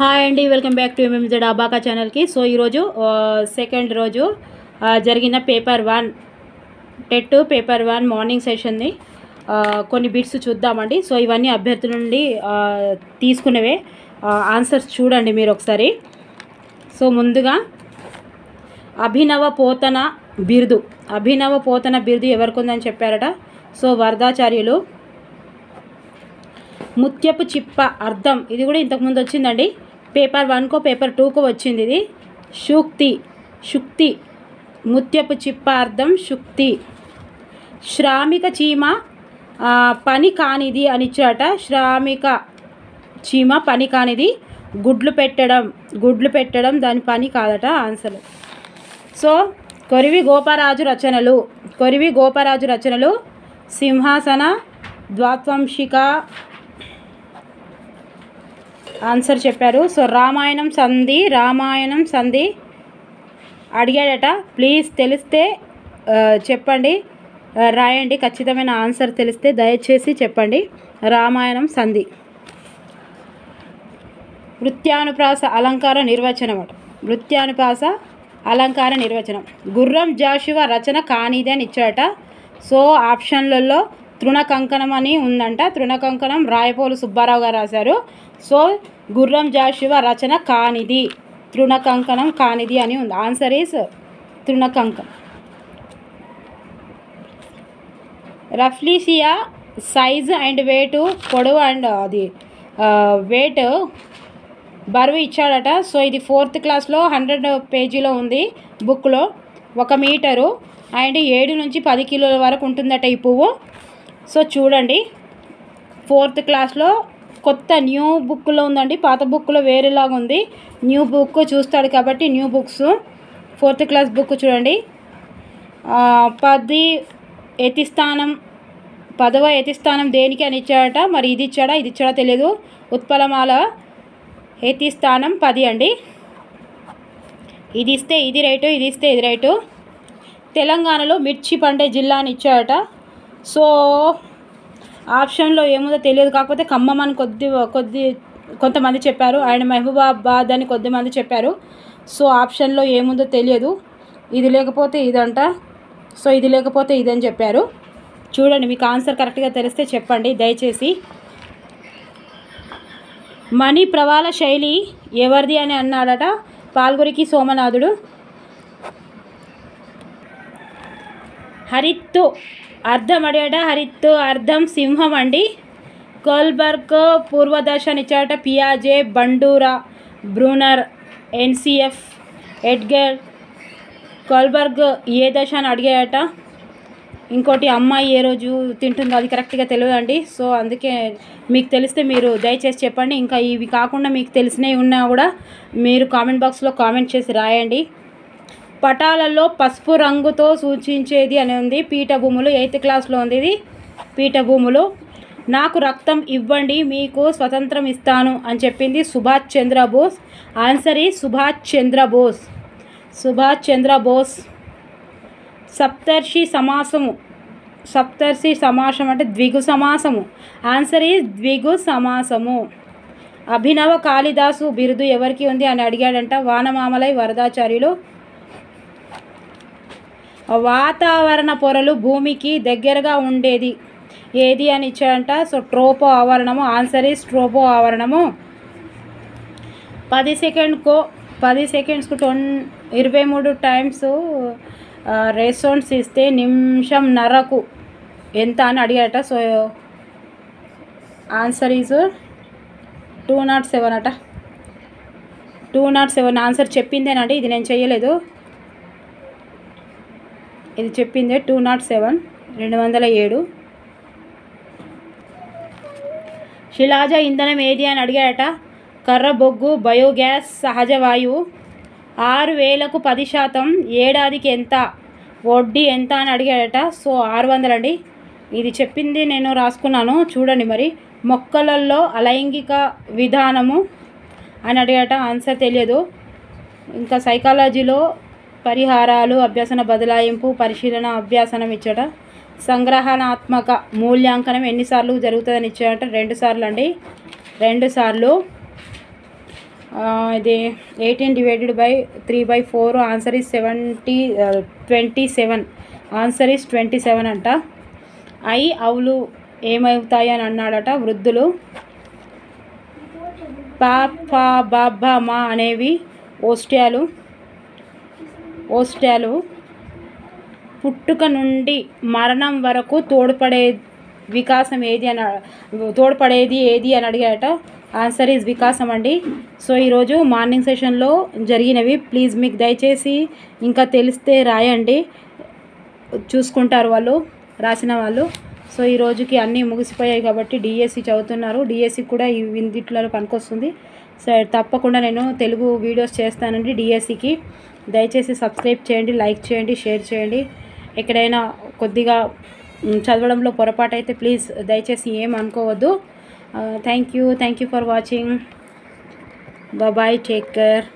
Hi అండి, welcome back to ఎంఎంజెడ్ abaca ఛానల్కి. So ఈరోజు సెకండ్ రోజు జరిగిన పేపర్ 1 టెట్ పేపర్ 1 మార్నింగ్ సెషన్ని కొన్ని బిట్స్ చూద్దామండి. సో ఇవన్నీ అభ్యర్థుల నుండి తీసుకునేవే ఆన్సర్స్ చూడండి మీరు ఒకసారి. సో ముందుగా అభినవ పోతన బిరుదు ఎవరికి ఉందని చెప్పారట. సో వరదాచార్యులు. ముత్యపు చిప్ప అర్థం, ఇది కూడా ఇంతకుముందు వచ్చిందండి. పేపర్ 1కో పేపర్ 2కో వచ్చింది. ఇది శుక్తి. ముత్యపు చిప్ప అర్థం శుక్తి. శ్రామిక చీమ పని కానిది అని ఇచ్చాట. శ్రామిక చీమ పని కానిది. గుడ్లు పెట్టడం దాని పని కాదట ఆన్సర్. సో కొరివి గోపరాజు రచనలు సింహాసన ద్వాత్వంశిక ఆన్సర్ చెప్పారు. సో రామాయణం సంధి అడిగాడట. ప్లీజ్ తెలిస్తే చెప్పండి, రాయండి. ఖచ్చితమైన ఆన్సర్ తెలిస్తే దయచేసి చెప్పండి. రామాయణం సంధి. వృత్యానుప్రాస అలంకార నిర్వచనం. గుర్రం జాషువా రచన కానిదే అని ఇచ్చాడట. సో ఆప్షన్లలో తృణకంకణం అని ఉందంట. తృణకంకణం రాయపోలు సుబ్బారావు గారు రాశారు. సో గుర్రం జాషువా రచన కానిది, తృణకంకణం కానిది అని ఉంది. ఆన్సర్ ఈస్ తృణకంకణం. రఫ్లీసియా సైజ్ అండ్ వెయిట్, పొడవు అండ్ అది వెయిట్ బరువు ఇచ్చాడట. సో ఇది 4th క్లాస్లో 100 పేజీలో ఉంది బుక్లో. 1 మీటరు అండ్ 7 నుంచి 10 కిలోల వరకు ఉంటుందట ఈ పువ్వు. సో చూడండి, 4th క్లాస్లో కొత్త న్యూ బుక్లో ఉందండి. పాత బుక్లో వేరేలాగా ఉంది. న్యూ బుక్ చూస్తాడు కాబట్టి new books. 4th class book చూడండి. 10వ యతిస్థానం దేనికి అని ఇచ్చాడట. మరి ఇది ఇచ్చాడా తెలియదు. ఉత్పలమాల యతిస్థానం 10 అండి. ఇది ఇస్తే ఇది రైటు, ఇది ఇస్తే ఇది రైటు. తెలంగాణలో మిర్చి పండే జిల్లా అని ఇచ్చాడట. సో ఆప్షన్లో ఏముందో తెలియదు, కాకపోతే ఖమ్మం అని కొంతమంది చెప్పారు అండ్ మహబూబాబాద్ అని కొద్దిమంది చెప్పారు. సో ఆప్షన్లో ఏముందో తెలియదు. ఇది లేకపోతే ఇదంట. సో ఇది లేకపోతే ఇదని చెప్పారు. చూడండి, మీకు ఆన్సర్ కరెక్ట్గా తెలిస్తే చెప్పండి దయచేసి. మణి ప్రవాళ శైలి ఎవరిది అని అన్నాడట. పాల్గురికి సోమనాథుడు. హరిత్తు అర్థం అడిగాట. హరిత్తు అర్థం సింహం అండి. కోల్బర్గ్ పూర్వదశ అని ఇచ్చాడట. పియాజే, Bandura, Bruner, NCF, Edgar. Kohlberg ఏ దశ అని అడిగాడట. ఇంకోటి అమ్మాయి ఏ రోజు తింటుందో అది కరెక్ట్గా తెలియదండి. సో అందుకే మీకు తెలిస్తే మీరు దయచేసి చెప్పండి. ఇంకా ఇవి కాకుండా మీకు తెలిసినవి ఉన్నా కూడా మీరు కామెంట్ బాక్స్లో కామెంట్ చేసి రాయండి. పటాలలో పసుపు రంగుతో సూచించేది అని ఉంది. పీఠభూములు 8th క్లాస్లో ఉంది. ఇది పీఠభూములు. నాకు రక్తం ఇవ్వండి, మీకు స్వతంత్రం ఇస్తాను అని చెప్పింది సుభాష్ చంద్రబోస్. ఆన్సర్ ఈ సుభాష్ చంద్రబోస్. సప్తర్షి సమాసం అంటే ద్విగు సమాసము. ఆన్సర్ ఈ ద్విగు సమాసము. అభినవ కాళిదాసు బిరుదు ఎవరికి ఉంది అని అడిగాడంట. వానమామలై వరదాచార్యులు. వాతావరణ పొరలు భూమికి దగ్గరగా ఉండేది ఏది అని ఇచ్చాడంట. సో ట్రోపో ఆవరణము. ఆన్సర్ ఈస్ ట్రోపో ఆవరణము. 10 సెకండ్స్కు 23 టైమ్స్ రెస్పాన్స్ ఇస్తే నిమిషంన్నరకు ఎంత అని అడిగాడట. సో ఆన్సర్ ఈజ్ 207 అట. 207 ఆన్సర్ చెప్పిందేనండి, ఇది నేను చేయలేదు. ఇది చెప్పిందే 207. 207. శిలాజ ఇంధనం ఏది అని అడిగాడట. కర్ర బొగ్గు, బయోగ్యాస్, సహజ వాయువు. 6000కు 10%, ఏడాదికి ఎంత, వడ్డీ ఎంత అని అడిగాడట. సో 600 అండి. ఇది చెప్పింది నేను రాసుకున్నాను చూడండి. మరి మొక్కలలో అలైంగిక విధానము అని అడిగాడట. ఆన్సర్ తెలియదు. ఇంకా సైకాలజీలో పరిహారాలు, అభ్యసన బదలాయింపు, పరిశీలన, అభ్యాసనం ఇచ్చట. సంగ్రహణాత్మక మూల్యాంకనం ఎన్నిసార్లు జరుగుతుందని ఇచ్చాడట. 2 సార్లు అండి. 2 సార్లు. ఇది 18 divided by 3/4 answer is 27. Answer is 27 అంట. అవులు ఏమవుతాయి అని అన్నాడట. వృద్ధులు. పాప బాబ మా అనేవి ఓస్ట్యాలు. పుట్టుక నుండి మరణం వరకు తోడ్పడేది ఏది అని అడిగాట. ఆన్సర్ ఈజ్ వికాసం అండి. సో ఈరోజు మార్నింగ్ సెషన్లో జరిగినవి ప్లీజ్ మీకు దయచేసి ఇంకా తెలిస్తే రాయండి, చూసుకుంటారు వాళ్ళు రాసిన వాళ్ళు. సో ఈ రోజుకి అన్నీ ముగిసిపోయాయి కాబట్టి డిఎస్సి చదువుతున్నారు. డిఎస్సి కూడా ఈ విందిట్లో పనికొస్తుంది. సో తప్పకుండా నేను తెలుగు వీడియోస్ చేస్తానండి డిఎస్సికి. దయచేసి సబ్స్క్రైబ్ చేయండి, లైక్ చేయండి, షేర్ చేయండి. ఎక్కడైనా కొద్దిగా చదవడంలో పొరపాటు అయితే ప్లీజ్ దయచేసి ఏం అనుకోవద్దు. Thank you for watching. Bye, take care.